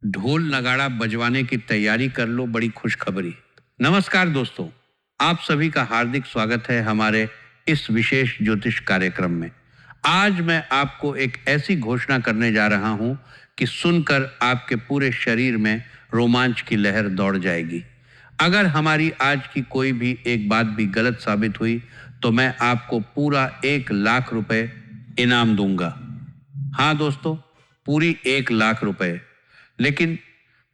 ढोल नगाड़ा बजवाने की तैयारी कर लो, बड़ी खुशखबरी। नमस्कार दोस्तों, आप सभी का हार्दिक स्वागत है हमारे इस विशेष ज्योतिष कार्यक्रम में। आज मैं आपको एक ऐसी घोषणा करने जा रहा हूं कि सुनकर आपके पूरे शरीर में रोमांच की लहर दौड़ जाएगी। अगर हमारी आज की कोई भी एक बात भी गलत साबित हुई तो मैं आपको पूरा 1 लाख रुपए इनाम दूंगा। हाँ दोस्तों, पूरी 1 लाख रुपए। लेकिन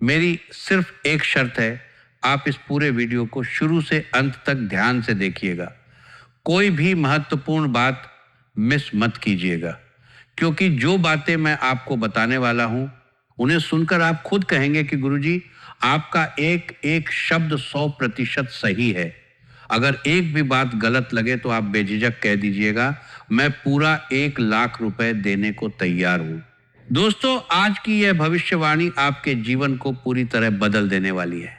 मेरी सिर्फ एक शर्त है, आप इस पूरे वीडियो को शुरू से अंत तक ध्यान से देखिएगा। कोई भी महत्वपूर्ण बात मिस मत कीजिएगा, क्योंकि जो बातें मैं आपको बताने वाला हूं उन्हें सुनकर आप खुद कहेंगे कि गुरुजी, आपका एक एक शब्द 100% सही है। अगर एक भी बात गलत लगे तो आप बेझिझक कह दीजिएगा, मैं पूरा 1 लाख रुपए देने को तैयार हूं। दोस्तों, आज की यह भविष्यवाणी आपके जीवन को पूरी तरह बदल देने वाली है।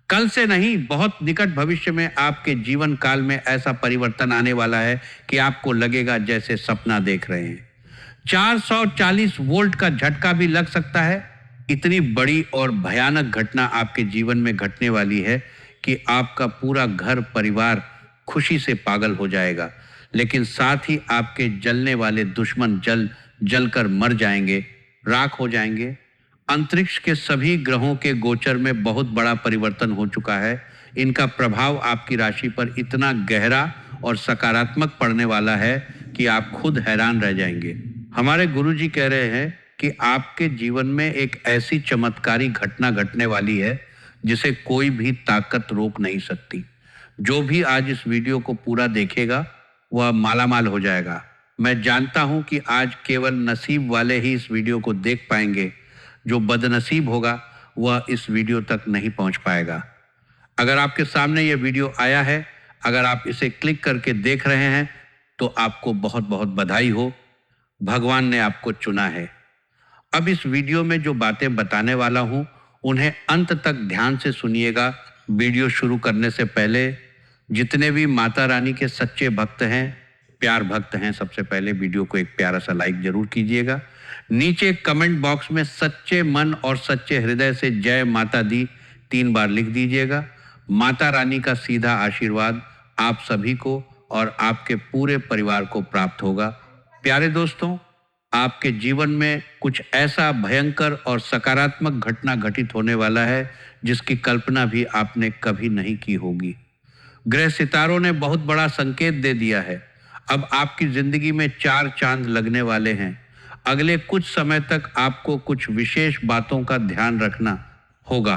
कल से नहीं, बहुत निकट भविष्य में आपके जीवन काल में ऐसा परिवर्तन आने वाला है कि आपको लगेगा जैसे सपना देख रहे हैं। 440 वोल्ट का झटका भी लग सकता है। इतनी बड़ी और भयानक घटना आपके जीवन में घटने वाली है कि आपका पूरा घर परिवार खुशी से पागल हो जाएगा, लेकिन साथ ही आपके जलने वाले दुश्मन जलकर मर जाएंगे, राख हो जाएंगे। अंतरिक्ष के सभी ग्रहों के गोचर में बहुत बड़ा परिवर्तन हो चुका है। इनका प्रभाव आपकी राशि पर इतना गहरा और सकारात्मक पड़ने वाला है कि आप खुद हैरान रह जाएंगे। हमारे गुरुजी कह रहे हैं कि आपके जीवन में एक ऐसी चमत्कारी घटना घटने वाली है जिसे कोई भी ताकत रोक नहीं सकती। जो भी आज इस वीडियो को पूरा देखेगा वह मालामाल हो जाएगा। मैं जानता हूं कि आज केवल नसीब वाले ही इस वीडियो को देख पाएंगे। जो बदनसीब होगा वह इस वीडियो तक नहीं पहुंच पाएगा। अगर आपके सामने यह वीडियो आया है, अगर आप इसे क्लिक करके देख रहे हैं तो आपको बहुत बहुत बधाई हो। भगवान ने आपको चुना है। अब इस वीडियो में जो बातें बताने वाला हूं उन्हें अंत तक ध्यान से सुनिएगा। वीडियो शुरू करने से पहले जितने भी माता रानी के सच्चे भक्त हैं, प्यार भक्त हैं, सबसे पहले वीडियो को एक प्यारा सा लाइक जरूर कीजिएगा। नीचे कमेंट बॉक्स में सच्चे मन और सच्चे हृदय से जय माता दी 3 बार लिख दीजिएगा। माता रानी का सीधा आशीर्वाद आप सभी को और आपके पूरे परिवार को प्राप्त होगा। प्यारे दोस्तों, आपके जीवन में कुछ ऐसा भयंकर और सकारात्मक घटना घटित होने वाला है जिसकी कल्पना भी आपने कभी नहीं की होगी। ग्रह सितारों ने बहुत बड़ा संकेत दे दिया है। अब आपकी जिंदगी में 4 चांद लगने वाले हैं। अगले कुछ समय तक आपको कुछ विशेष बातों का ध्यान रखना होगा,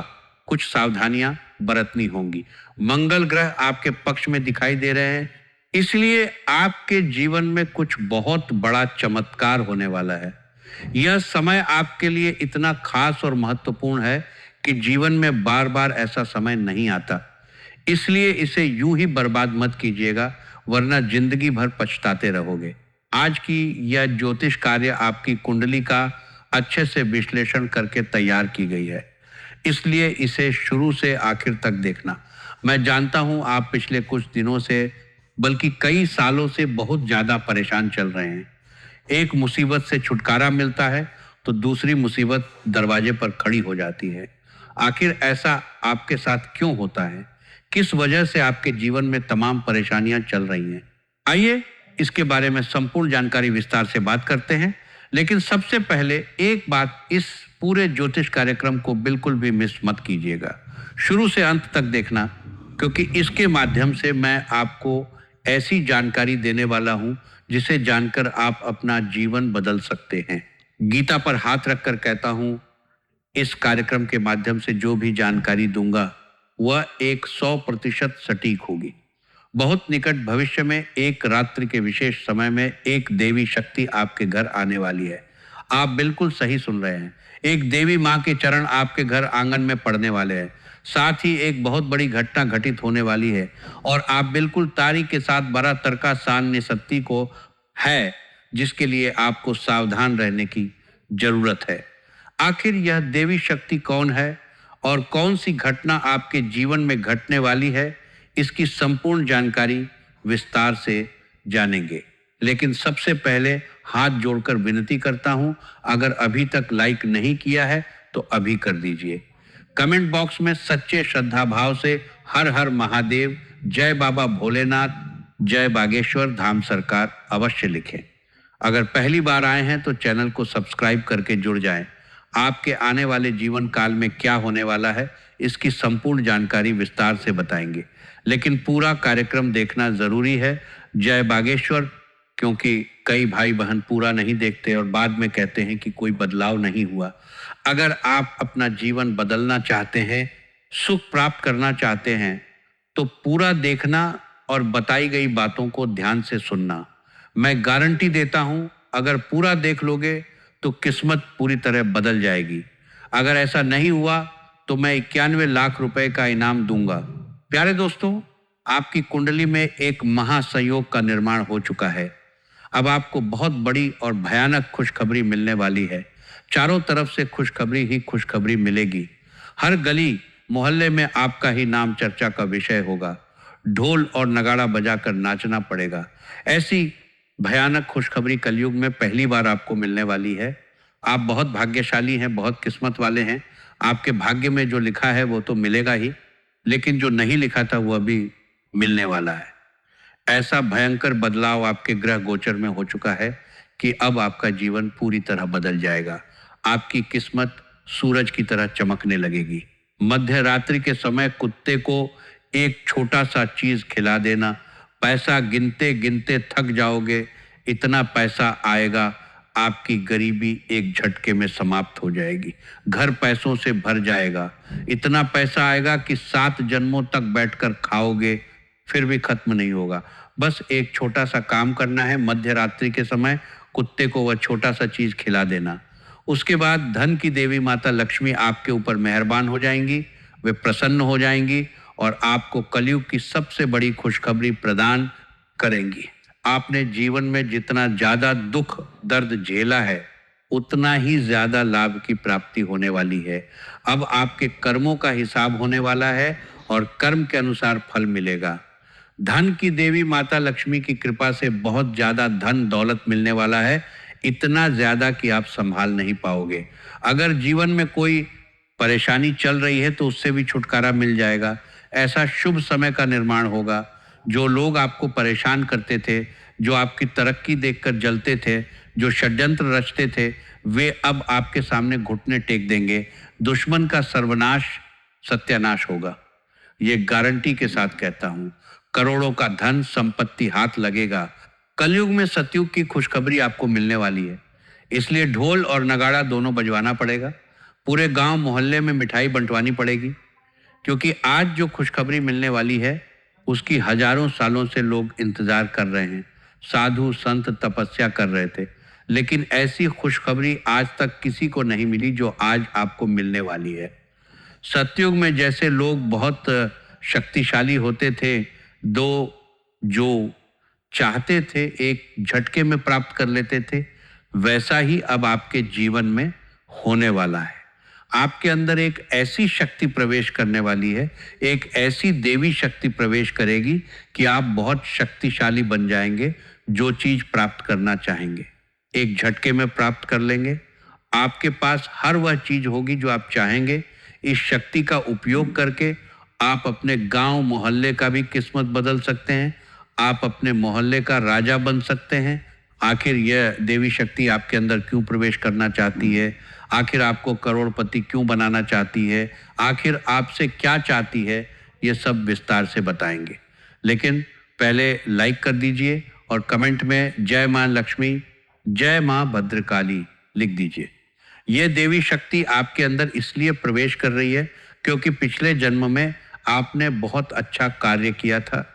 कुछ सावधानियां बरतनी होंगी। मंगल ग्रह आपके पक्ष में दिखाई दे रहे हैं, इसलिए आपके जीवन में कुछ बहुत बड़ा चमत्कार होने वाला है। यह समय आपके लिए इतना खास और महत्वपूर्ण है कि जीवन में बार बार ऐसा समय नहीं आता। इसलिए इसे यूं ही बर्बाद मत कीजिएगा, वरना जिंदगी भर पछताते रहोगे। आज की यह ज्योतिष कार्य आपकी कुंडली का अच्छे से विश्लेषण करके तैयार की गई है, इसलिए इसे शुरू से आखिर तक देखना। मैं जानता हूं आप पिछले कुछ दिनों से, बल्कि कई सालों से बहुत ज्यादा परेशान चल रहे हैं। एक मुसीबत से छुटकारा मिलता है तो दूसरी मुसीबत दरवाजे पर खड़ी हो जाती है। आखिर ऐसा आपके साथ क्यों होता है? किस वजह से आपके जीवन में तमाम परेशानियां चल रही हैं? आइए इसके बारे में संपूर्ण जानकारी विस्तार से बात करते हैं। लेकिन सबसे पहले एक बात, इस पूरे ज्योतिष कार्यक्रम को बिल्कुल भी मिस मत कीजिएगा। शुरू से अंत तक देखना, क्योंकि इसके माध्यम से मैं आपको ऐसी जानकारी देने वाला हूं जिसे जानकर आप अपना जीवन बदल सकते हैं। गीता पर हाथ रखकर कहता हूं, इस कार्यक्रम के माध्यम से जो भी जानकारी दूंगा वह 100% सटीक होगी। बहुत निकट भविष्य में एक रात्रि के विशेष समय में एक देवी शक्ति आपके घर आने वाली है। आप बिल्कुल सही सुन रहे हैं। एक देवी माँ के चरण आपके घर आंगन में पड़ने वाले हैं। साथ ही एक बहुत बड़ी घटना घटित होने वाली है और आप बिल्कुल तारीख के साथ बड़ा तड़का सानने सत्ती को है, जिसके लिए आपको सावधान रहने की जरूरत है। आखिर यह देवी शक्ति कौन है और कौन सी घटना आपके जीवन में घटने वाली है, इसकी संपूर्ण जानकारी विस्तार से जानेंगे। लेकिन सबसे पहले हाथ जोड़कर विनती करता हूं, अगर अभी तक लाइक नहीं किया है तो अभी कर दीजिए। कमेंट बॉक्स में सच्चे श्रद्धा भाव से हर हर महादेव, जय बाबा भोलेनाथ, जय बागेश्वर धाम सरकार अवश्य लिखें। अगर पहली बार आए हैं तो चैनल को सब्सक्राइब करके जुड़ जाएं। आपके आने वाले जीवन काल में क्या होने वाला है इसकी संपूर्ण जानकारी विस्तार से बताएंगे, लेकिन पूरा कार्यक्रम देखना जरूरी है। जय बागेश्वर, क्योंकि कई भाई बहन पूरा नहीं देखते और बाद में कहते हैं कि कोई बदलाव नहीं हुआ। अगर आप अपना जीवन बदलना चाहते हैं, सुख प्राप्त करना चाहते हैं, तो पूरा देखना और बताई गई बातों को ध्यान से सुनना। मैं गारंटी देता हूं, अगर पूरा देख लोगे तो किस्मत पूरी तरह बदल जाएगी। अगर ऐसा नहीं हुआ तो मैं 91 लाख रुपए का इनाम दूंगा। प्यारे दोस्तों, आपकी कुंडली में एक महासंयोग का निर्माण हो चुका है। अब आपको बहुत बड़ी और भयानक खुशखबरी मिलने वाली है। चारों तरफ से खुशखबरी ही खुशखबरी मिलेगी। हर गली मोहल्ले में आपका ही नाम चर्चा का विषय होगा। ढोल और नगाड़ा बजाकर नाचना पड़ेगा। ऐसी भयानक खुशखबरी कलयुग में पहली बार आपको मिलने वाली है। आप बहुत भाग्यशाली हैं, बहुत किस्मत वाले हैं। आपके भाग्य में जो लिखा है वो तो मिलेगा ही, लेकिन जो नहीं लिखा था वो अभी मिलने वाला है। ऐसा भयंकर बदलाव आपके ग्रह गोचर में हो चुका है कि अब आपका जीवन पूरी तरह बदल जाएगा। आपकी किस्मत सूरज की तरह चमकने लगेगी। मध्य रात्रि के समय कुत्ते को एक छोटा सा चीज खिला देना, पैसा गिनते गिनते थक जाओगे। इतना पैसा आएगा, आपकी गरीबी एक झटके में समाप्त हो जाएगी। घर पैसों से भर जाएगा। इतना पैसा आएगा कि 7 जन्मों तक बैठकर खाओगे, फिर भी खत्म नहीं होगा। बस एक छोटा सा काम करना है। मध्य रात्रि के समय कुत्ते को वह छोटा सा चीज खिला देना। उसके बाद धन की देवी माता लक्ष्मी आपके ऊपर मेहरबान हो जाएंगी। वे प्रसन्न हो जाएंगी और आपको कलयुग की सबसे बड़ी खुशखबरी प्रदान करेंगी। आपने जीवन में जितना ज्यादा दुख दर्द झेला है, उतना ही ज्यादा लाभ की प्राप्ति होने वाली है। अब आपके कर्मों का हिसाब होने वाला है और कर्म के अनुसार फल मिलेगा। धन की देवी माता लक्ष्मी की कृपा से बहुत ज्यादा धन दौलत मिलने वाला है, इतना ज्यादा कि आप संभाल नहीं पाओगे। अगर जीवन में कोई परेशानी चल रही है तो उससे भी छुटकारा मिल जाएगा। ऐसा शुभ समय का निर्माण होगा। जो लोग आपको परेशान करते थे, जो आपकी तरक्की देखकर जलते थे, जो षड्यंत्र रचते थे, वे अब आपके सामने घुटने टेक देंगे। दुश्मन का सर्वनाश सत्यानाश होगा। ये गारंटी के साथ कहता हूं। करोड़ों का धन संपत्ति हाथ लगेगा। कलयुग में सतयुग की खुशखबरी आपको मिलने वाली है, इसलिए ढोल और नगाड़ा दोनों बजवाना पड़ेगा। पूरे गांव मोहल्ले में मिठाई बंटवानी पड़ेगी, क्योंकि आज जो खुशखबरी मिलने वाली है उसकी हजारों सालों से लोग इंतजार कर रहे हैं। साधु संत तपस्या कर रहे थे, लेकिन ऐसी खुशखबरी आज तक किसी को नहीं मिली जो आज आपको मिलने वाली है। सतयुग में जैसे लोग बहुत शक्तिशाली होते थे, दो जो चाहते थे एक झटके में प्राप्त कर लेते थे, वैसा ही अब आपके जीवन में होने वाला है। आपके अंदर एक ऐसी शक्ति प्रवेश करने वाली है, एक ऐसी देवी शक्ति प्रवेश करेगी कि आप बहुत शक्तिशाली बन जाएंगे। जो चीज प्राप्त करना चाहेंगे एक झटके में प्राप्त कर लेंगे। आपके पास हर वह चीज होगी जो आप चाहेंगे। इस शक्ति का उपयोग करके आप अपने गांव मोहल्ले का भी किस्मत बदल सकते हैं। आप अपने मोहल्ले का राजा बन सकते हैं। आखिर यह देवी शक्ति आपके अंदर क्यों प्रवेश करना चाहती है? आखिर आपको करोड़पति क्यों बनाना चाहती है? आखिर आपसे क्या चाहती है? ये सब विस्तार से बताएंगे, लेकिन पहले लाइक कर दीजिए और कमेंट में जय मां लक्ष्मी, जय मां भद्रकाली लिख दीजिए। यह देवी शक्ति आपके अंदर इसलिए प्रवेश कर रही है क्योंकि पिछले जन्म में आपने बहुत अच्छा कार्य किया था,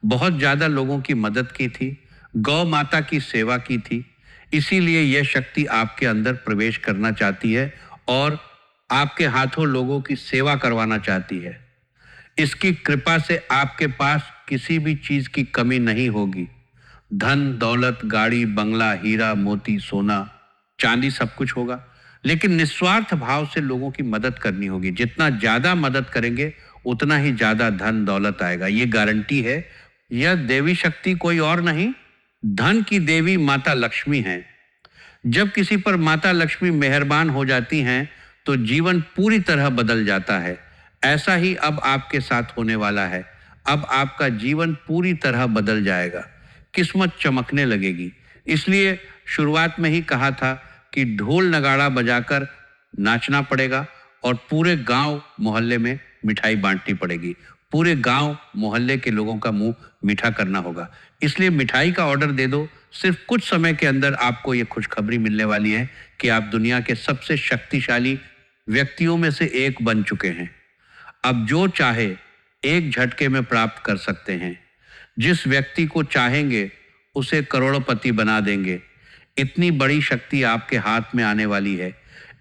बहुत ज्यादा लोगों की मदद की थी, गौ माता की सेवा की थी। इसीलिए यह शक्ति आपके अंदर प्रवेश करना चाहती है और आपके हाथों लोगों की सेवा करवाना चाहती है। इसकी कृपा से आपके पास किसी भी चीज की कमी नहीं होगी। धन दौलत, गाड़ी बंगला, हीरा मोती, सोना चांदी सब कुछ होगा, लेकिन निस्वार्थ भाव से लोगों की मदद करनी होगी। जितना ज्यादा मदद करेंगे उतना ही ज्यादा धन दौलत आएगा, ये गारंटी है। यह देवी शक्ति कोई और नहीं, धन की देवी माता लक्ष्मी है। जब किसी पर माता लक्ष्मी मेहरबान हो जाती हैं तो जीवन पूरी तरह बदल जाता है। ऐसा ही अब आपके साथ होने वाला है। अब आपका जीवन पूरी तरह बदल जाएगा, किस्मत चमकने लगेगी। इसलिए शुरुआत में ही कहा था कि ढोल नगाड़ा बजाकर नाचना पड़ेगा और पूरे गांव मोहल्ले में मिठाई बांटनी पड़ेगी। पूरे गांव मोहल्ले के लोगों का मुंह मीठा करना होगा। इसलिए मिठाई का ऑर्डर दे दो। सिर्फ कुछ समय के अंदर आपको ये खुशखबरी मिलने वाली है कि आप दुनिया के सबसे शक्तिशाली व्यक्तियों में से एक बन चुके हैं। अब जो चाहे एक झटके में प्राप्त कर सकते हैं। जिस व्यक्ति को चाहेंगे उसे करोड़पति बना देंगे। इतनी बड़ी शक्ति आपके हाथ में आने वाली है।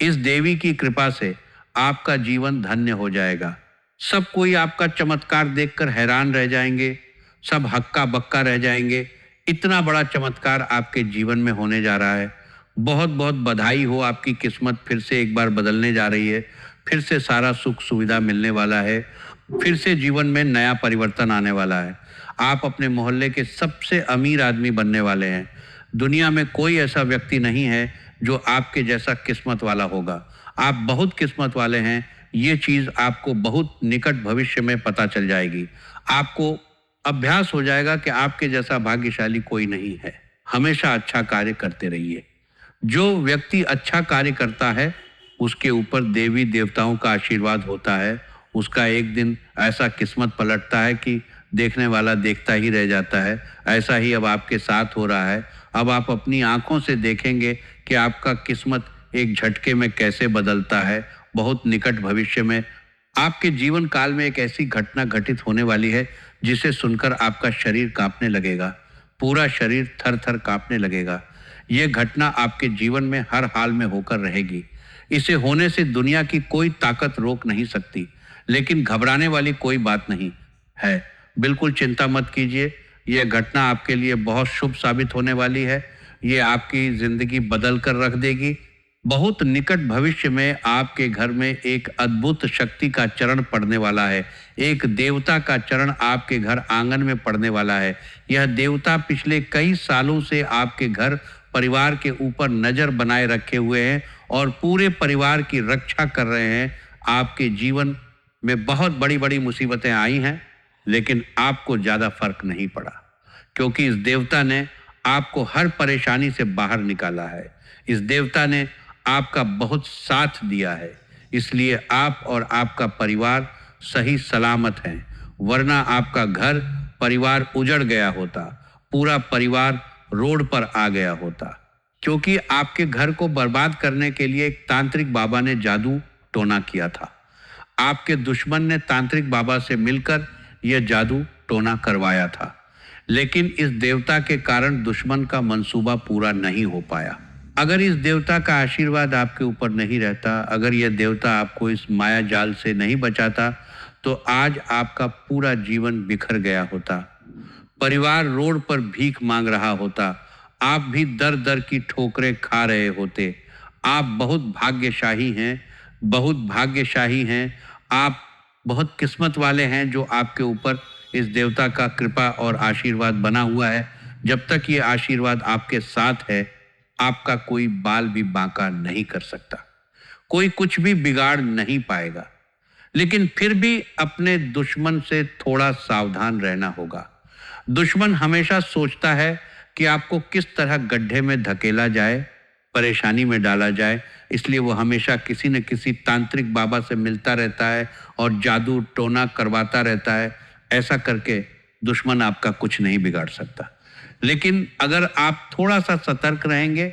इस देवी की कृपा से आपका जीवन धन्य हो जाएगा। सब कोई आपका चमत्कार देखकर हैरान रह जाएंगे। सब हक्का बक्का रह जाएंगे। इतना बड़ा चमत्कार आपके जीवन में होने जा रहा है। बहुत बहुत बधाई हो, आपकी किस्मत फिर से एक बार बदलने जा रही है। फिर से सारा सुख सुविधा मिलने वाला है। फिर से जीवन में नया परिवर्तन आने वाला है। आप अपने मोहल्ले के सबसे अमीर आदमी बनने वाले हैं। दुनिया में कोई ऐसा व्यक्ति नहीं है जो आपके जैसा किस्मत वाला होगा। आप बहुत किस्मत वाले हैं। ये चीज़ आपको बहुत निकट भविष्य में पता चल जाएगी। आपको अभ्यास हो जाएगा कि आपके जैसा भाग्यशाली कोई नहीं है। हमेशा अच्छा कार्य करते रहिए। जो व्यक्ति अच्छा कार्य करता है उसके ऊपर देवी देवताओं का आशीर्वाद होता है। उसका एक दिन ऐसा किस्मत पलटता है कि देखने वाला देखता ही रह जाता है। ऐसा ही अब आपके साथ हो रहा है। अब आप अपनी आंखों से देखेंगे कि आपका किस्मत एक झटके में कैसे बदलता है। बहुत निकट भविष्य में आपके जीवन काल में एक ऐसी घटना घटित होने वाली है जिसे सुनकर आपका शरीर कांपने लगेगा। पूरा शरीर थर थर कांपने लगेगा। यह घटना आपके जीवन में हर हाल में होकर रहेगी। इसे होने से दुनिया की कोई ताकत रोक नहीं सकती। लेकिन घबराने वाली कोई बात नहीं है। बिल्कुल चिंता मत कीजिए। यह घटना आपके लिए बहुत शुभ साबित होने वाली है। ये आपकी जिंदगी बदल कर रख देगी। बहुत निकट भविष्य में आपके घर में एक अद्भुत शक्ति का चरण पड़ने वाला है। एक देवता का चरण आपके घर आंगन में पड़ने वाला है। यह देवता पिछले कई सालों से आपके घर परिवार के ऊपर नजर बनाए रखे हुए हैं और पूरे परिवार की रक्षा कर रहे हैं। आपके जीवन में बहुत बड़ी बड़ी मुसीबतें आई हैं, लेकिन आपको ज़्यादा फर्क नहीं पड़ा, क्योंकि इस देवता ने आपको हर परेशानी से बाहर निकाला है। इस देवता ने आपका बहुत साथ दिया है। इसलिए आप और आपका परिवार सही सलामत हैं। वरना आपका घर परिवार उजड़ गया होता। पूरा परिवार रोड पर आ गया होता, क्योंकि आपके घर को बर्बाद करने के लिए एक तांत्रिक बाबा ने जादू टोना किया था। आपके दुश्मन ने तांत्रिक बाबा से मिलकर यह जादू टोना करवाया था। लेकिन इस देवता के कारण दुश्मन का मंसूबा पूरा नहीं हो पाया। अगर इस देवता का आशीर्वाद आपके ऊपर नहीं रहता, अगर यह देवता आपको इस माया जाल से नहीं बचाता, तो आज आपका पूरा जीवन बिखर गया होता। परिवार रोड पर भीख मांग रहा होता। आप भी दर दर की ठोकरें खा रहे होते। आप बहुत भाग्यशाली हैं, बहुत भाग्यशाली हैं। आप बहुत किस्मत वाले हैं जो आपके ऊपर इस देवता का कृपा और आशीर्वाद बना हुआ है। जब तक ये आशीर्वाद आपके साथ है, आपका कोई बाल भी बांका नहीं कर सकता। कोई कुछ भी बिगाड़ नहीं पाएगा। लेकिन फिर भी अपने दुश्मन से थोड़ा सावधान रहना होगा। दुश्मन हमेशा सोचता है कि आपको किस तरह गड्ढे में धकेला जाए, परेशानी में डाला जाए। इसलिए वो हमेशा किसी न किसी तांत्रिक बाबा से मिलता रहता है और जादू टोना करवाता रहता है। ऐसा करके दुश्मन आपका कुछ नहीं बिगाड़ सकता। लेकिन अगर आप थोड़ा सा सतर्क रहेंगे,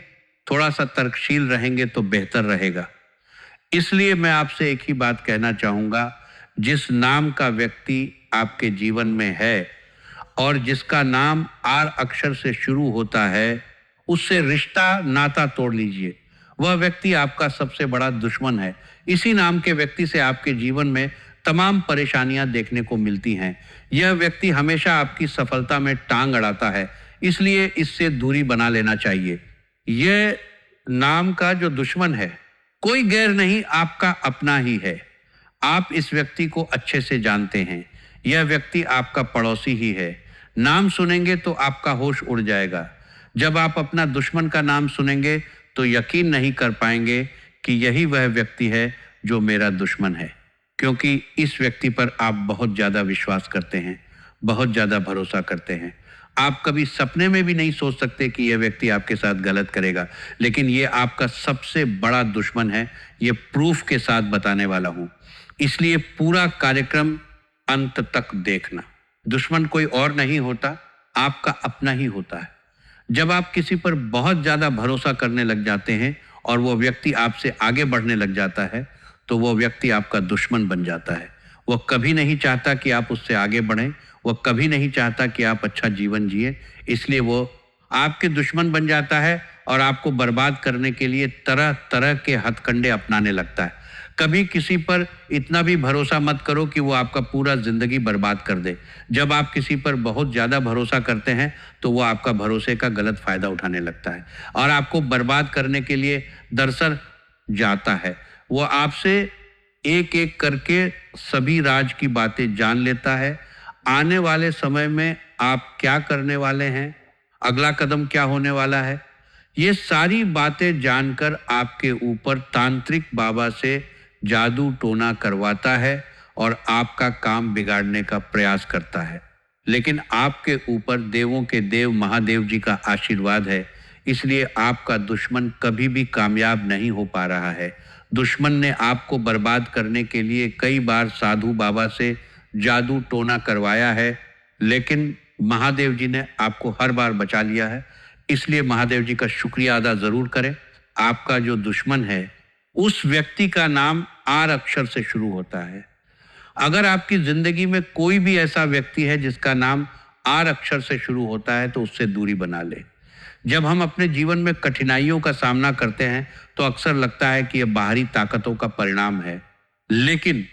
थोड़ा सा तर्कशील रहेंगे तो बेहतर रहेगा। इसलिए मैं आपसे एक ही बात कहना चाहूँगा, जिस नाम का व्यक्ति आपके जीवन में है और जिसका नाम आर अक्षर से शुरू होता है, उससे रिश्ता नाता तोड़ लीजिए। वह व्यक्ति आपका सबसे बड़ा दुश्मन है। इसी नाम के व्यक्ति से आपके जीवन में तमाम परेशानियां देखने को मिलती हैं। यह व्यक्ति हमेशा आपकी सफलता में टांग अड़ाता है। इसलिए इससे दूरी बना लेना चाहिए। यह नाम का जो दुश्मन है कोई गैर नहीं, आपका अपना ही है। आप इस व्यक्ति को अच्छे से जानते हैं। यह व्यक्ति आपका पड़ोसी ही है। नाम सुनेंगे तो आपका होश उड़ जाएगा। जब आप अपना दुश्मन का नाम सुनेंगे तो यकीन नहीं कर पाएंगे कि यही वह व्यक्ति है जो मेरा दुश्मन है, क्योंकि इस व्यक्ति पर आप बहुत ज़्यादा विश्वास करते हैं, बहुत ज़्यादा भरोसा करते हैं। आप कभी सपने में भी नहीं सोच सकते कि यह व्यक्ति आपके साथ गलत करेगा, लेकिन ये आपका सबसे बड़ा दुश्मन है। ये प्रूफ के साथ बताने वाला हूँ, इसलिए पूरा कार्यक्रम अंत तक देखना। दुश्मन कोई और नहीं होता, आपका अपना ही होता है। जब आप किसी पर बहुत ज़्यादा भरोसा करने लग जाते हैं और वो व्यक्ति आपसे आगे बढ़ने लग जाता है, तो वो व्यक्ति आपका दुश्मन बन जाता है। वो कभी नहीं चाहता कि आप उससे आगे बढ़ें, वो कभी नहीं चाहता कि आप अच्छा जीवन जिए, इसलिए वो आपके दुश्मन बन जाता है और आपको बर्बाद करने के लिए तरह तरह के हथकंडे अपनाने लगता है। कभी किसी पर इतना भी भरोसा मत करो कि वो आपका पूरा जिंदगी बर्बाद कर दे। जब आप किसी पर बहुत ज़्यादा भरोसा करते हैं तो वो आपका भरोसे का गलत फ़ायदा उठाने लगता है और आपको बर्बाद करने के लिए दरअसल जाता है। वो आपसे एक एक करके सभी राज की बातें जान लेता है। आने वाले समय में आप क्या करने वाले हैं, अगला कदम क्या होने वाला है, ये सारी बातें जानकर आपके ऊपर तांत्रिक बाबा से जादू टोना करवाता है और आपका काम बिगाड़ने का प्रयास करता है। लेकिन आपके ऊपर देवों के देव महादेव जी का आशीर्वाद है, इसलिए आपका दुश्मन कभी भी कामयाब नहीं हो पा रहा है। दुश्मन ने आपको बर्बाद करने के लिए कई बार साधु बाबा से जादू टोना करवाया है, लेकिन महादेव जी ने आपको हर बार बचा लिया है। इसलिए महादेव जी का शुक्रिया अदा जरूर करें। आपका जो दुश्मन है उस व्यक्ति का नाम आर अक्षर से शुरू होता है। अगर आपकी जिंदगी में कोई भी ऐसा व्यक्ति है जिसका नाम आर अक्षर से शुरू होता है तो उससे दूरी बना ले। जब हम अपने जीवन में कठिनाइयों का सामना करते हैं तो अक्सर लगता है कि यह बाहरी ताकतों का परिणाम है, लेकिन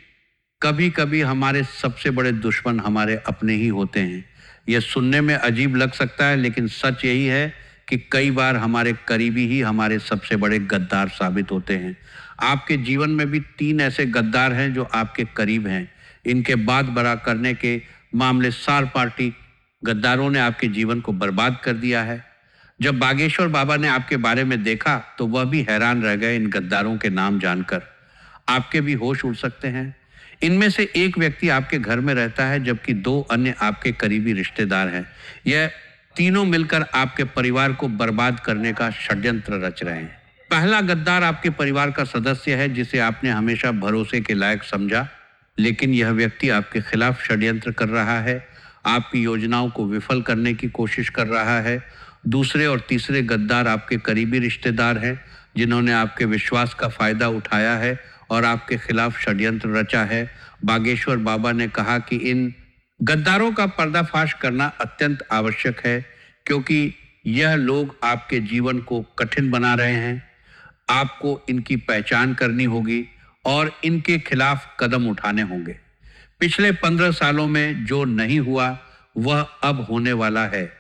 कभी कभी हमारे सबसे बड़े दुश्मन हमारे अपने ही होते हैं। यह सुनने में अजीब लग सकता है, लेकिन सच यही है कि कई बार हमारे करीबी ही हमारे सबसे बड़े गद्दार साबित होते हैं। आपके जीवन में भी 3 ऐसे गद्दार हैं जो आपके करीब हैं। इनके बात बड़ा करने के मामले सार पार्टी गद्दारों ने आपके जीवन को बर्बाद कर दिया है। जब बागेश्वर बाबा ने आपके बारे में देखा तो वह भी हैरान रह गए इन गद्दारों के नाम जानकर। आपके भी होश उड़ सकते हैं। इनमें से एक व्यक्ति आपके घर में रहता है, जबकि 2 अन्य आपके करीबी रिश्तेदार हैं। यह तीनों मिलकर आपके परिवार को बर्बाद करने का षड्यंत्र रच रहे हैं। पहला गद्दार आपके परिवार का सदस्य है जिसे आपने हमेशा भरोसे के लायक समझा, लेकिन यह व्यक्ति आपके खिलाफ षड्यंत्र कर रहा है, आपकी योजनाओं को विफल करने की कोशिश कर रहा है। दूसरे और तीसरे गद्दार आपके करीबी रिश्तेदार हैं जिन्होंने आपके विश्वास का फायदा उठाया है और आपके खिलाफ षड्यंत्र रचा है। बागेश्वर बाबा ने कहा कि इन गद्दारों का पर्दाफाश करना अत्यंत आवश्यक है, क्योंकि यह लोग आपके जीवन को कठिन बना रहे हैं। आपको इनकी पहचान करनी होगी और इनके खिलाफ कदम उठाने होंगे। पिछले 15 सालों में जो नहीं हुआ वह अब होने वाला है।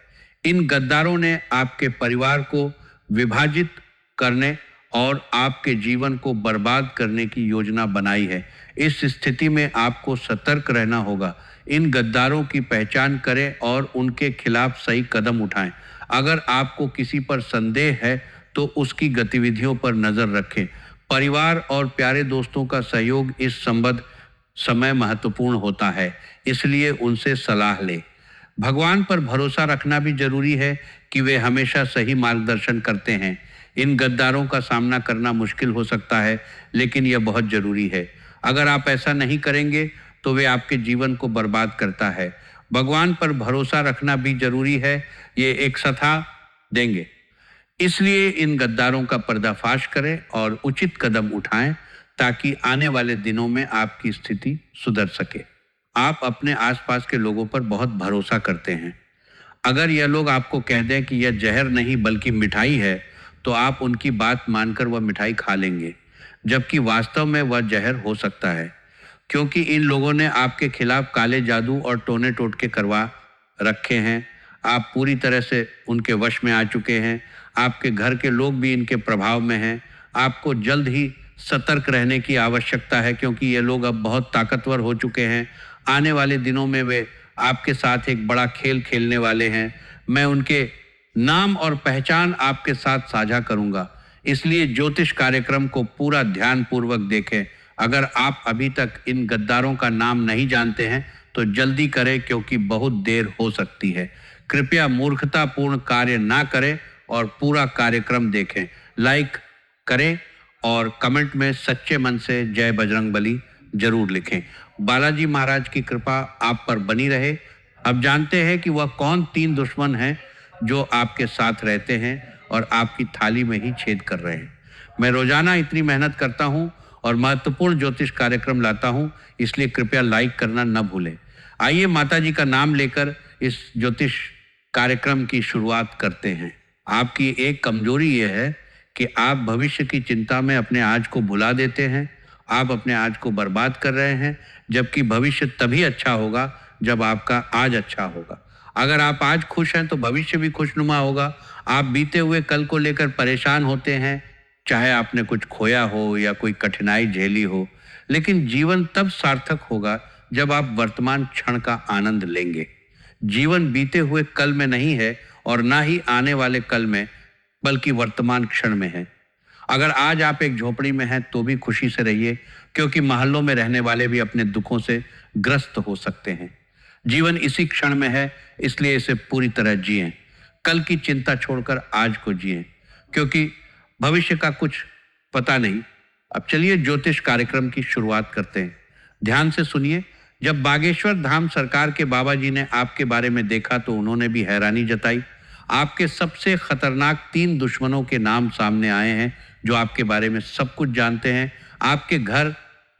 इन गद्दारों ने आपके परिवार को विभाजित करने और आपके जीवन को बर्बाद करने की योजना बनाई है। इस स्थिति में आपको सतर्क रहना होगा। इन गद्दारों की पहचान करें और उनके खिलाफ सही कदम उठाएं। अगर आपको किसी पर संदेह है तो उसकी गतिविधियों पर नजर रखें। परिवार और प्यारे दोस्तों का सहयोग इस संबंध समय महत्वपूर्ण होता है, इसलिए उनसे सलाह लें। भगवान पर भरोसा रखना भी जरूरी है कि वे हमेशा सही मार्गदर्शन करते हैं। इन गद्दारों का सामना करना मुश्किल हो सकता है, लेकिन यह बहुत जरूरी है। अगर आप ऐसा नहीं करेंगे तो वे आपके जीवन को बर्बाद करता है। भगवान पर भरोसा रखना भी जरूरी है, ये एक सथा देंगे। इसलिए इन गद्दारों का पर्दाफाश करें और उचित कदम उठाएं ताकि आने वाले दिनों में आपकी स्थिति सुधर सके। आप अपने आसपास के लोगों पर बहुत भरोसा करते हैं। अगर यह लोग आपको कह दें कि यह जहर नहीं बल्कि मिठाई है, तो आप उनकी बात मानकर वह मिठाई खा लेंगे, जबकि वास्तव में वह जहर हो सकता है, क्योंकि इन लोगों ने आपके खिलाफ काले जादू और टोने टोटके करवा रखे हैं। आप पूरी तरह से उनके वश में आ चुके हैं। आपके घर के लोग भी इनके प्रभाव में हैं। आपको जल्द ही सतर्क रहने की आवश्यकता है, क्योंकि ये लोग अब बहुत ताकतवर हो चुके हैं। आने वाले दिनों में वे आपके साथ एक बड़ा खेल खेलने वाले हैं। मैं उनके नाम और पहचान आपके साथ साझा करूंगा, इसलिए ज्योतिष कार्यक्रम को पूरा ध्यानपूर्वक देखें अगर आप अभी तक इन गद्दारों का नाम नहीं जानते हैं तो जल्दी करें, क्योंकि बहुत देर हो सकती है। कृपया मूर्खतापूर्ण कार्य ना करें और पूरा कार्यक्रम देखें। लाइक करें और कमेंट में सच्चे मन से जय बजरंगबली जरूर लिखें। बालाजी महाराज की कृपा आप पर बनी रहे। अब जानते हैं कि वह कौन 3 दुश्मन हैं जो आपके साथ रहते हैं और आपकी थाली में ही छेद कर रहे हैं। मैं रोजाना इतनी मेहनत करता हूं और महत्वपूर्ण ज्योतिष कार्यक्रम लाता हूं, इसलिए कृपया लाइक करना न भूलें। आइए माता जी का नाम लेकर इस ज्योतिष कार्यक्रम की शुरुआत करते हैं। आपकी एक कमजोरी यह है कि आप भविष्य की चिंता में अपने आज को भुला देते हैं। आप अपने आज को बर्बाद कर रहे हैं, जबकि भविष्य तभी अच्छा होगा जब आपका आज अच्छा होगा। अगर आप आज खुश हैं तो भविष्य भी खुशनुमा होगा। आप बीते हुए कल को लेकर परेशान होते हैं, चाहे आपने कुछ खोया हो या कोई कठिनाई झेली हो, लेकिन जीवन तब सार्थक होगा जब आप वर्तमान क्षण का आनंद लेंगे। जीवन बीते हुए कल में नहीं है और ना ही आने वाले कल में, बल्कि वर्तमान क्षण में है। अगर आज आप एक झोपड़ी में हैं तो भी खुशी से रहिए, क्योंकि मोहल्लों में रहने वाले भी अपने दुखों से ग्रस्त हो सकते हैं। जीवन इसी क्षण में है, इसलिए इसे पूरी तरह जिएं। कल की चिंता छोड़कर आज को जिएं, क्योंकि भविष्य का कुछ पता नहीं। अब चलिए ज्योतिष कार्यक्रम की शुरुआत करते हैं। ध्यान से सुनिए। जब बागेश्वर धाम सरकार के बाबा जी ने आपके बारे में देखा तो उन्होंने भी हैरानी जताई। आपके सबसे खतरनाक 3 दुश्मनों के नाम सामने आए हैं, जो आपके बारे में सब कुछ जानते हैं। आपके घर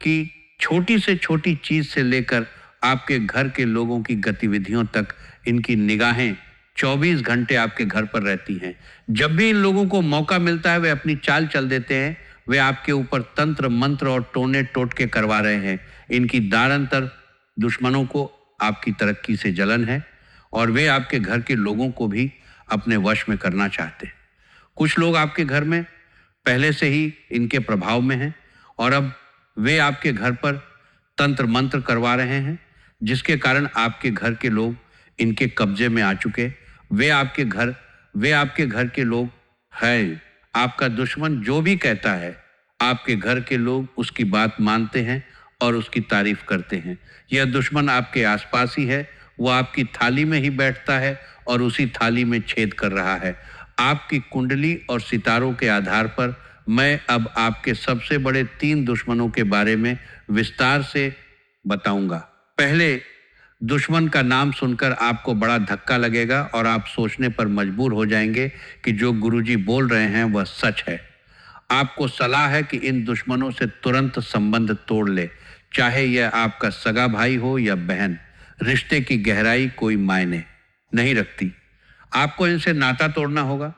की छोटी से छोटी चीज से लेकर आपके घर के लोगों की गतिविधियों तक इनकी निगाहें 24 घंटे आपके घर पर रहती हैं। जब भी इन लोगों को मौका मिलता है वे अपनी चाल चल देते हैं। वे आपके ऊपर तंत्र मंत्र और टोने टोटके करवा रहे हैं। इनकी दारंतर दुश्मनों को आपकी तरक्की से जलन है और वे आपके घर के लोगों को भी अपने वश में करना चाहते हैं। कुछ लोग आपके घर में पहले से ही इनके प्रभाव में हैं और अब वे आपके घर पर तंत्र मंत्र करवा रहे हैं, जिसके कारण आपके घर के लोग इनके कब्जे में आ चुके। वे आपके घर के लोग हैं। आपका दुश्मन जो भी कहता है, आपके घर के लोग उसकी बात मानते हैं और उसकी तारीफ करते हैं। यह दुश्मन आपके आसपास ही है। वो आपकी थाली में ही बैठता है और उसी थाली में छेद कर रहा है। आपकी कुंडली और सितारों के आधार पर मैं अब आपके सबसे बड़े 3 दुश्मनों के बारे में विस्तार से बताऊंगा। पहले दुश्मन का नाम सुनकर आपको बड़ा धक्का लगेगा और आप सोचने पर मजबूर हो जाएंगे कि जो गुरुजी बोल रहे हैं वह सच है। आपको सलाह है कि इन दुश्मनों से तुरंत संबंध तोड़ ले, चाहे यह आपका सगा भाई हो या बहन। रिश्ते की गहराई कोई मायने नहीं रखती। आपको इनसे नाता तोड़ना होगा।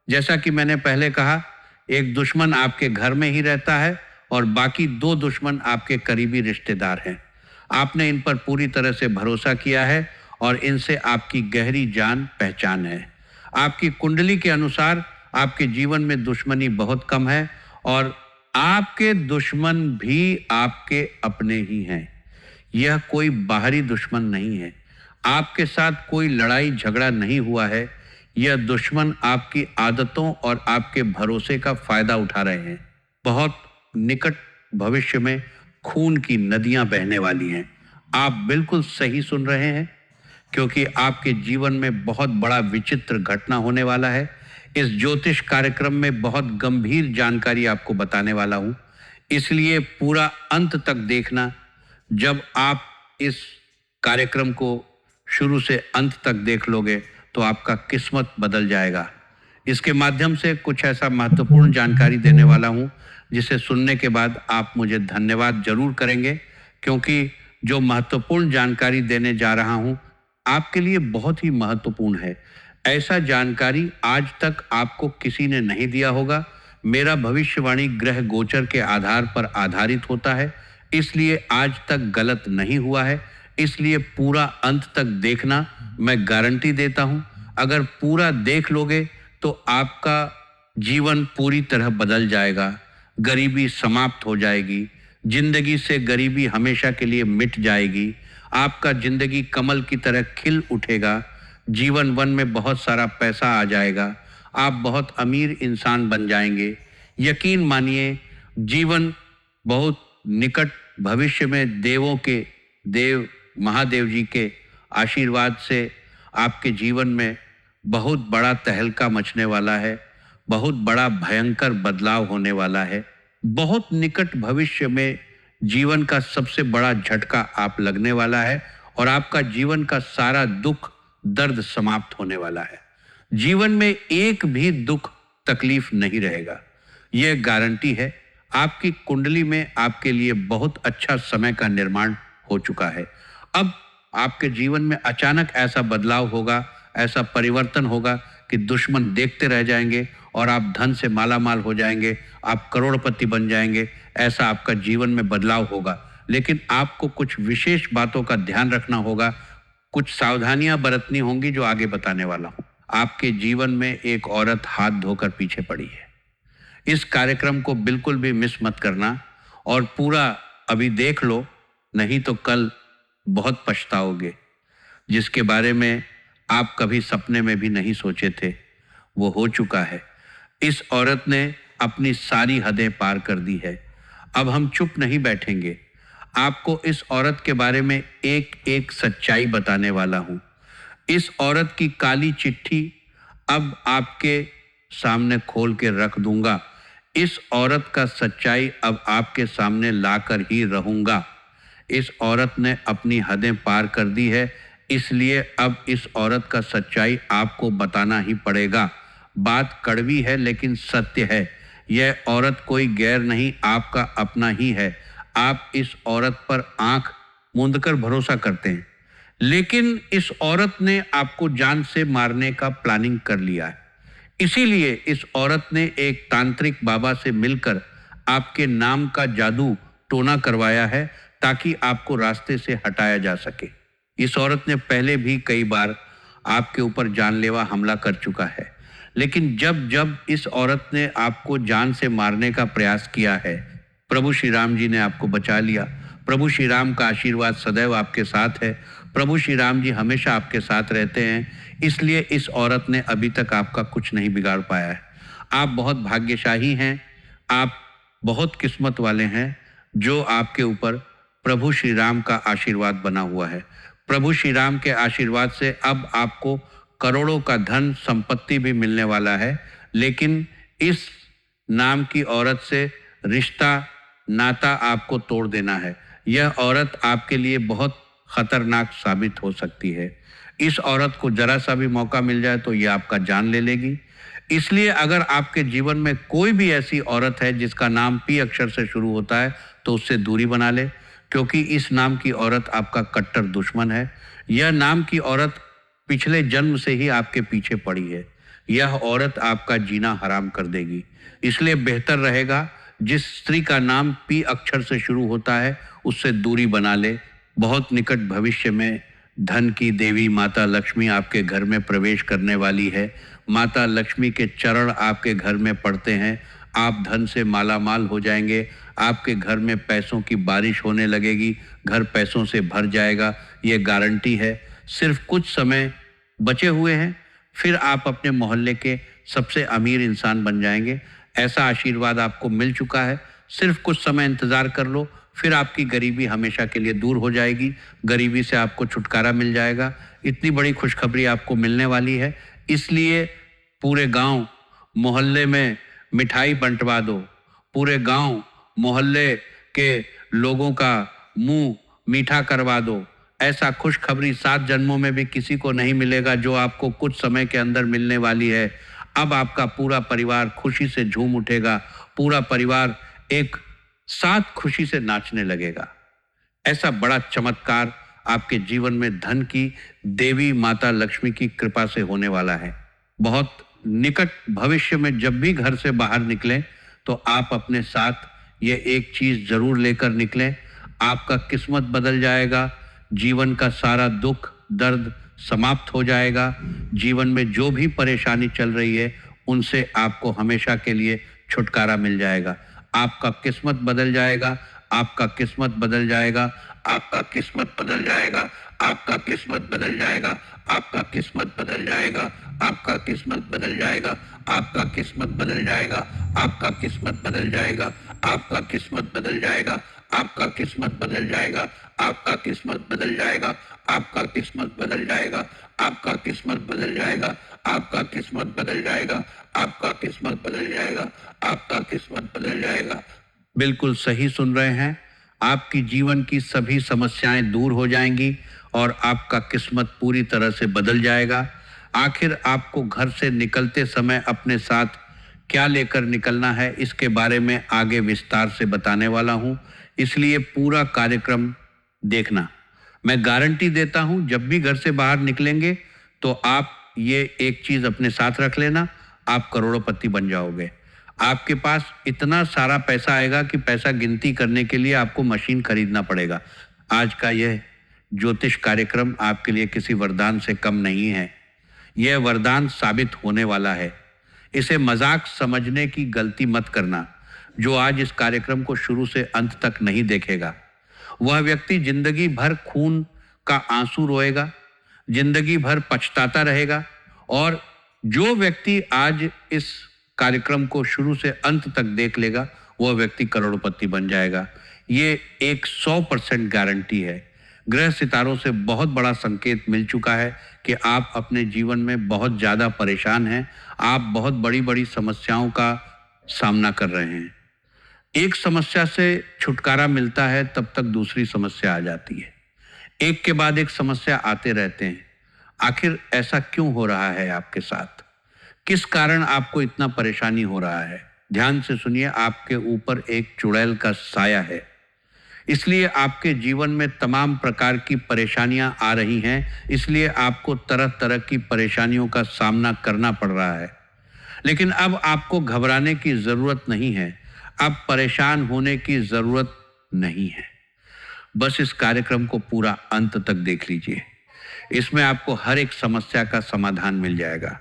जैसा कि मैंने पहले कहा, एक दुश्मन आपके घर में ही रहता है और बाकी 2 दुश्मन आपके करीबी रिश्तेदार हैं। आपने इन पर पूरी तरह से भरोसा किया है और इनसे आपकी गहरी जान पहचान है। आपकी कुंडली के अनुसार आपके जीवन में दुश्मनी बहुत कम है और आपके दुश्मन भी आपके अपने ही हैं। यह कोई बाहरी दुश्मन नहीं है। आपके साथ कोई लड़ाई झगड़ा नहीं हुआ है। यह दुश्मन आपकी आदतों और आपके भरोसे का फायदा उठा रहे हैं। बहुत निकट भविष्य में खून की नदियां बहने वाली हैं। आप बिल्कुल सही सुन रहे हैं, क्योंकि आपके जीवन में बहुत बड़ा विचित्र घटना होने वाला है। इस ज्योतिष कार्यक्रम में बहुत गंभीर जानकारी आपको बताने वाला हूं, इसलिए पूरा अंत तक देखना। जब आप इस कार्यक्रम को शुरू से अंत तक देख लोगे तो आपका किस्मत बदल जाएगा। इसके माध्यम से कुछ ऐसा महत्वपूर्ण जानकारी देने वाला हूं जिसे सुनने के बाद आप मुझे धन्यवाद जरूर करेंगे, क्योंकि जो महत्वपूर्ण जानकारी देने जा रहा हूं आपके लिए बहुत ही महत्वपूर्ण है। ऐसा जानकारी आज तक आपको किसी ने नहीं दिया होगा। मेरा भविष्यवाणी ग्रह गोचर के आधार पर आधारित होता है, इसलिए आज तक गलत नहीं हुआ है। इसलिए पूरा अंत तक देखना, मैं गारंटी देता हूं। अगर पूरा देख लोगे तो आपका जीवन पूरी तरह बदल जाएगा। गरीबी समाप्त हो जाएगी। जिंदगी से गरीबी हमेशा के लिए मिट जाएगी। आपका जिंदगी कमल की तरह खिल उठेगा। जीवन वन में बहुत सारा पैसा आ जाएगा। आप बहुत अमीर इंसान बन जाएंगे। यकीन मानिए, जीवन बहुत निकट भविष्य में देवों के देव महादेव जी के आशीर्वाद से आपके जीवन में बहुत बड़ा तहलका मचने वाला है, बहुत बड़ा भयंकर बदलाव होने वाला है। बहुत निकट भविष्य में जीवन का सबसे बड़ा झटका आप लगने वाला है और आपका जीवन का सारा दुख दर्द समाप्त होने वाला है। जीवन में एक भी दुख तकलीफ नहीं रहेगा, यह गारंटी है। आपकी कुंडली में आपके लिए बहुत अच्छा समय का निर्माण हो चुका है। अब आपके जीवन में अचानक ऐसा बदलाव होगा, ऐसा परिवर्तन होगा कि दुश्मन देखते रह जाएंगे और आप धन से मालामाल हो जाएंगे, आप करोड़पति बन जाएंगे। ऐसा आपका जीवन में बदलाव होगा, लेकिन आपको कुछ विशेष बातों का ध्यान रखना होगा, कुछ सावधानियां बरतनी होंगी जो आगे बताने वाला हूं। आपके जीवन में एक औरत हाथ धोकर पीछे पड़ी है। इस कार्यक्रम को बिल्कुल भी मिस मत करना और पूरा अभी देख लो, नहीं तो कल बहुत पछताओगे। जिसके बारे में आप कभी सपने में भी नहीं सोचे थे, वो हो चुका है। इस औरत ने अपनी सारी हदें पार कर दी है। अब हम चुप नहीं बैठेंगे, आपको इस औरत के बारे में एक एक सच्चाई बताने वाला हूं। इस औरत की काली चिट्ठी अब आपके सामने खोल के रख दूंगा। इस औरत का सच्चाई अब आपके सामने लाकर ही रहूंगा। इस औरत ने अपनी हदें पार कर दी है, इसलिए अब इस औरत का सच्चाई आपको बताना ही पड़ेगा। बात कड़वी है लेकिन सत्य है। यह औरत कोई गैर नहीं, आपका अपना ही है। आप इस औरत पर आंख मूंदकर भरोसा करते हैं, लेकिन इस औरत ने आपको जान से मारने का प्लानिंग कर लिया है। इसीलिए इस औरत ने एक तांत्रिक बाबा से मिलकर आपके नाम का जादू टोना करवाया है ताकि आपको रास्ते से हटाया जा सके। इस औरत ने पहले भी कई बार आपके ऊपर जानलेवा हमला कर चुका है, लेकिन जब जब इस औरत ने आपको जान से मारने का प्रयास किया है, प्रभु श्री राम जी ने आपको बचा लिया। प्रभु श्री राम का आशीर्वाद सदैव आपके साथ है। प्रभु श्री राम जी हमेशा आपके साथ रहते हैं, इसलिए इस औरत ने अभी तक आपका कुछ नहीं बिगाड़ पाया है। आप बहुत भाग्यशाली हैं, आप बहुत किस्मत वाले हैं जो आपके ऊपर प्रभु श्री राम का आशीर्वाद बना हुआ है। प्रभु श्री राम के आशीर्वाद से अब आपको करोड़ों का धन संपत्ति भी मिलने वाला है, लेकिन इस नाम की औरत से रिश्ता नाता आपको तोड़ देना है। यह औरत आपके लिए बहुत खतरनाक साबित हो सकती है। इस औरत को जरा सा भी मौका मिल जाए तो ये आपका जान ले लेगी। इसलिए अगर आपके जीवन में कोई भी ऐसी औरत है जिसका नाम पी अक्षर से शुरू होता है तो उससे दूरी बना ले, क्योंकि इस नाम की औरत आपका कट्टर दुश्मन है। यह नाम की औरत पिछले जन्म से ही आपके पीछे पड़ी है। यह औरत आपका जीना हराम कर देगी। इसलिए बेहतर रहेगा जिस स्त्री का नाम पी अक्षर से शुरू होता है उससे दूरी बना ले। बहुत निकट भविष्य में धन की देवी माता लक्ष्मी आपके घर में प्रवेश करने वाली है। माता लक्ष्मी के चरण आपके घर में पड़ते हैं, आप धन से मालामाल हो जाएंगे। आपके घर में पैसों की बारिश होने लगेगी, घर पैसों से भर जाएगा, ये गारंटी है। सिर्फ कुछ समय बचे हुए हैं, फिर आप अपने मोहल्ले के सबसे अमीर इंसान बन जाएंगे। ऐसा आशीर्वाद आपको मिल चुका है। सिर्फ कुछ समय इंतजार कर लो, फिर आपकी गरीबी हमेशा के लिए दूर हो जाएगी। गरीबी से आपको छुटकारा मिल जाएगा। इतनी बड़ी खुशखबरी आपको मिलने वाली है, इसलिए पूरे गांव मोहल्ले में मिठाई बंटवा दो। पूरे गांव मोहल्ले के लोगों का मुंह मीठा करवा दो। ऐसा खुशखबरी 7 जन्मों में भी किसी को नहीं मिलेगा जो आपको कुछ समय के अंदर मिलने वाली है। अब आपका पूरा परिवार खुशी से झूम उठेगा, पूरा परिवार एक साथ खुशी से नाचने लगेगा। ऐसा बड़ा चमत्कार आपके जीवन में धन की देवी माता लक्ष्मी की कृपा से होने वाला है। बहुत निकट भविष्य में जब भी घर से बाहर निकलें तो आप अपने साथ ये एक चीज जरूर लेकर निकलें। आपका किस्मत बदल जाएगा, जीवन का सारा दुख दर्द समाप्त हो जाएगा। जीवन में जो भी परेशानी चल रही है उनसे आपको हमेशा के लिए छुटकारा मिल जाएगा। आपका किस्मत बदल जाएगा, आपका किस्मत बदल जाएगा, आपका किस्मत बदल जाएगा, आपका किस्मत बदल जाएगा, आपका किस्मत बदल जाएगा, आपका किस्मत बदल जाएगा, आपका किस्मत बदल जाएगा, आपका किस्मत बदल जाएगा, आपका किस्मत बदल जाएगा, आपका किस्मत बदल जाएगा, आपका किस्मत बदल जाएगा, आपका किस्मत बदल जाएगा, आपका किस्मत बदल जाएगा, आपका किस्मत बदल जाएगा, आपका किस्मत बदल जाएगा, आपका किस्मत बदल जाएगा। बिल्कुल सही सुन रहे हैं। आपकी जीवन की सभी समस्याएं दूर हो जाएंगी और आपका किस्मत पूरी तरह से बदल जाएगा। आखिर आपको घर से निकलते समय अपने साथ क्या लेकर निकलना है, इसके बारे में आगे विस्तार से बताने वाला हूं, इसलिए पूरा कार्यक्रम देखना। मैं गारंटी देता हूं, जब भी घर से बाहर निकलेंगे तो आप ये एक चीज अपने साथ रख लेना, आप करोड़पति बन जाओगे। आपके पास इतना सारा पैसा आएगा कि पैसा गिनती करने के लिए आपको मशीन खरीदना पड़ेगा। आज का यह ज्योतिष कार्यक्रम आपके लिए किसी वरदान से कम नहीं है। यह वरदान साबित होने वाला है। इसे मजाक समझने की गलती मत करना। जो आज इस कार्यक्रम को शुरू से अंत तक नहीं देखेगा, वह व्यक्ति जिंदगी भर खून का आंसू रोएगा, जिंदगी भर पछताता रहेगा। और जो व्यक्ति आज इस कार्यक्रम को शुरू से अंत तक देख लेगा, वह व्यक्ति करोड़पति बन जाएगा। ये एक 100% गारंटी है। ग्रह सितारों से बहुत बड़ा संकेत मिल चुका है कि आप अपने जीवन में बहुत ज्यादा परेशान हैं। आप बहुत बड़ी बड़ी समस्याओं का सामना कर रहे हैं। एक समस्या से छुटकारा मिलता है, तब तक दूसरी समस्या आ जाती है। एक के बाद एक समस्या आते रहते हैं। आखिर ऐसा क्यों हो रहा है आपके साथ? किस कारण आपको इतना परेशानी हो रहा है? ध्यान से सुनिए, आपके ऊपर एक चुड़ैल का साया है, इसलिए आपके जीवन में तमाम प्रकार की परेशानियां आ रही हैं। इसलिए आपको तरह तरह की परेशानियों का सामना करना पड़ रहा है। लेकिन अब आपको घबराने की जरूरत नहीं है, अब परेशान होने की जरूरत नहीं है। बस इस कार्यक्रम को पूरा अंत तक देख लीजिए। इसमें आपको हर एक समस्या का समाधान मिल जाएगा।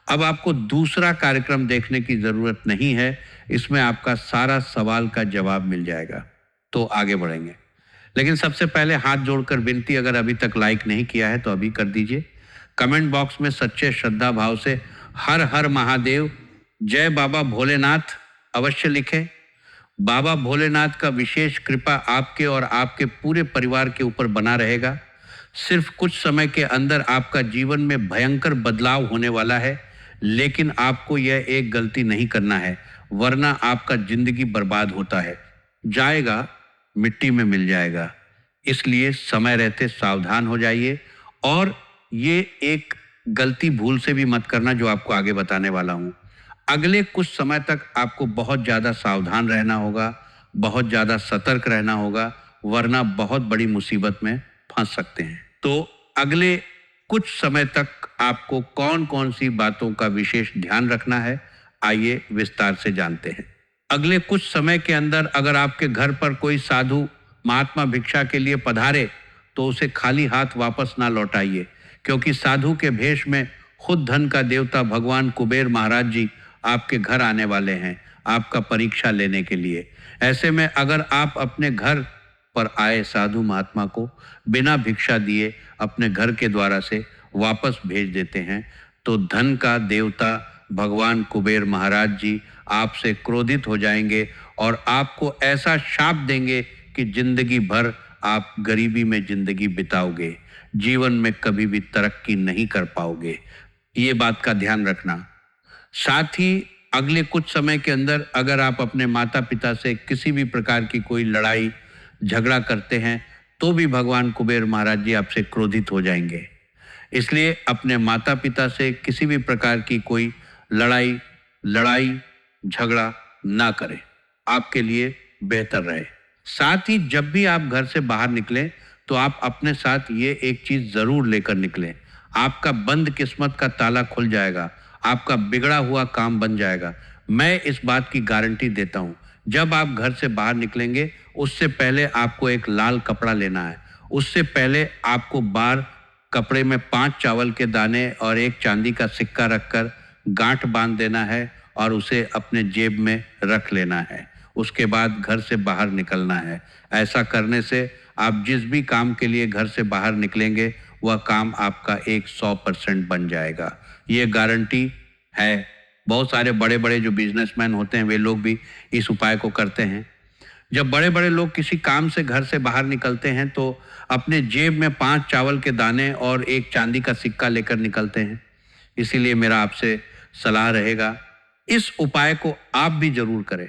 अब आपको दूसरा कार्यक्रम देखने की जरूरत नहीं है, इसमें आपका सारा सवाल का जवाब मिल जाएगा। तो आगे बढ़ेंगे, लेकिन सबसे पहले हाथ जोड़कर विनती, अगर अभी तक लाइक नहीं किया है तो अभी कर दीजिए। कमेंट बॉक्स में सच्चे श्रद्धा भाव से हर हर महादेव, जय बाबा भोलेनाथ अवश्य लिखें। बाबा भोलेनाथ का विशेष कृपा आपके और आपके पूरे परिवार के ऊपर बना रहेगा। सिर्फ कुछ समय के अंदर आपका जीवन में भयंकर बदलाव होने वाला है, लेकिन आपको यह एक गलती नहीं करना है, वरना आपका जिंदगी बर्बाद होता है। जाएगा मिट्टी में मिल जाएगा। इसलिए समय रहते सावधान हो जाइए और ये एक गलती भूल से भी मत करना जो आपको आगे बताने वाला हूं। अगले कुछ समय तक आपको बहुत ज्यादा सावधान रहना होगा, बहुत ज्यादा सतर्क रहना होगा, वरना बहुत बड़ी मुसीबत में फंस सकते हैं। तो अगले कुछ समय तक आपको कौन कौन सी बातों का विशेष ध्यान रखना है, आइए विस्तार से जानते हैं। अगले कुछ समय के अंदर अगर आपके घर पर कोई साधु महात्मा भिक्षा के लिए पधारे तो उसे खाली हाथ वापस ना लौटाइए, क्योंकि साधु के भेष में खुद धन का देवता भगवान कुबेर महाराज जी आपके घर आने वाले हैं, आपका परीक्षा लेने के लिए। ऐसे में अगर आप अपने घर पर आए साधु महात्मा को बिना भिक्षा दिए अपने घर के द्वारा से वापस भेज देते हैं, तो धन का देवता भगवान कुबेर महाराज जी आपसे क्रोधित हो जाएंगे और आपको ऐसा शाप देंगे कि जिंदगी भर आप गरीबी में जिंदगी बिताओगे, जीवन में कभी भी तरक्की नहीं कर पाओगे। ये बात का ध्यान रखना। साथ ही अगले कुछ समय के अंदर अगर आप अपने माता पिता से किसी भी प्रकार की कोई लड़ाई झगड़ा करते हैं तो भी भगवान कुबेर महाराज जी आपसे क्रोधित हो जाएंगे। इसलिए अपने माता पिता से किसी भी प्रकार की कोई लड़ाई झगड़ा ना करें, आपके लिए बेहतर रहे। साथ ही जब भी आप घर से बाहर निकलें तो आप अपने साथ ये एक चीज जरूर लेकर निकलें, आपका बंद किस्मत का ताला खुल जाएगा, आपका बिगड़ा हुआ काम बन जाएगा। मैं इस बात की गारंटी देता हूं। जब आप घर से बाहर निकलेंगे उससे पहले आपको एक लाल कपड़ा लेना है। उससे पहले आपको बाहर कपड़े में 5 चावल के दाने और 1 चांदी का सिक्का रखकर गांठ बांध देना है और उसे अपने जेब में रख लेना है। उसके बाद घर से बाहर निकलना है। ऐसा करने से आप जिस भी काम के लिए घर से बाहर निकलेंगे वह काम आपका 100% बन जाएगा। ये गारंटी है। बहुत सारे बड़े बड़े जो बिजनेसमैन होते हैं वे लोग भी इस उपाय को करते हैं। जब बड़े बड़े लोग किसी काम से घर से बाहर निकलते हैं तो अपने जेब में 5 चावल के दाने और एक चांदी का सिक्का लेकर निकलते हैं। इसीलिए मेरा आपसे सलाह रहेगा, इस उपाय को आप भी जरूर करें।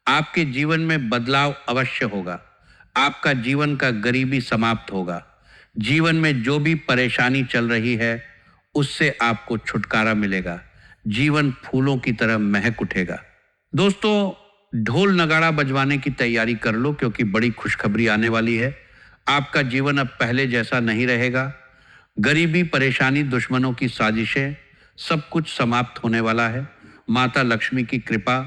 आपके जीवन में बदलाव अवश्य होगा। आपका जीवन का गरीबी समाप्त होगा। जीवन में जो भी परेशानी चल रही है उससे आपको छुटकारा मिलेगा। जीवन फूलों की तरह महक उठेगा। दोस्तों, ढोल नगाड़ा बजवाने की तैयारी कर लो, क्योंकि बड़ी खुशखबरी आने वाली है। आपका जीवन अब पहले जैसा नहीं रहेगा। गरीबी, परेशानी, दुश्मनों की साजिशें, सब कुछ समाप्त होने वाला है। माता लक्ष्मी की कृपा,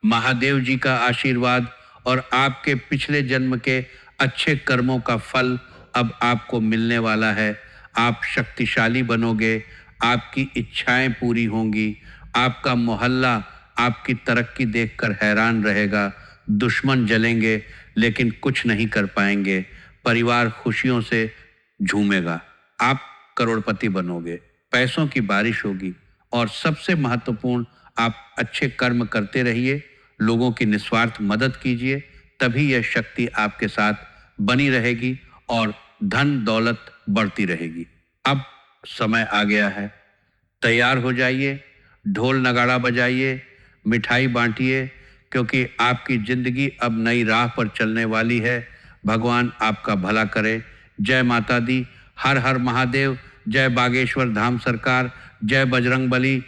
महादेव जी का आशीर्वाद और आपके पिछले जन्म के अच्छे कर्मों का फल अब आपको मिलने वाला है। आप शक्तिशाली बनोगे, आपकी इच्छाएं पूरी होंगी, आपका मोहल्ला आपकी तरक्की देखकर हैरान रहेगा। दुश्मन जलेंगे लेकिन कुछ नहीं कर पाएंगे। परिवार खुशियों से झूमेगा। आप करोड़पति बनोगे, पैसों की बारिश होगी और सबसे महत्वपूर्ण, आप अच्छे कर्म करते रहिए, लोगों की निस्वार्थ मदद कीजिए, तभी यह शक्ति आपके साथ बनी रहेगी और धन दौलत बढ़ती रहेगी। अब समय आ गया है, तैयार हो जाइए, ढोल नगाड़ा बजाइए, मिठाई बांटिए, क्योंकि आपकी जिंदगी अब नई राह पर चलने वाली है। भगवान आपका भला करे। जय माता दी। हर हर महादेव। जय बागेश्वर धाम सरकार। जय बजरंग बली।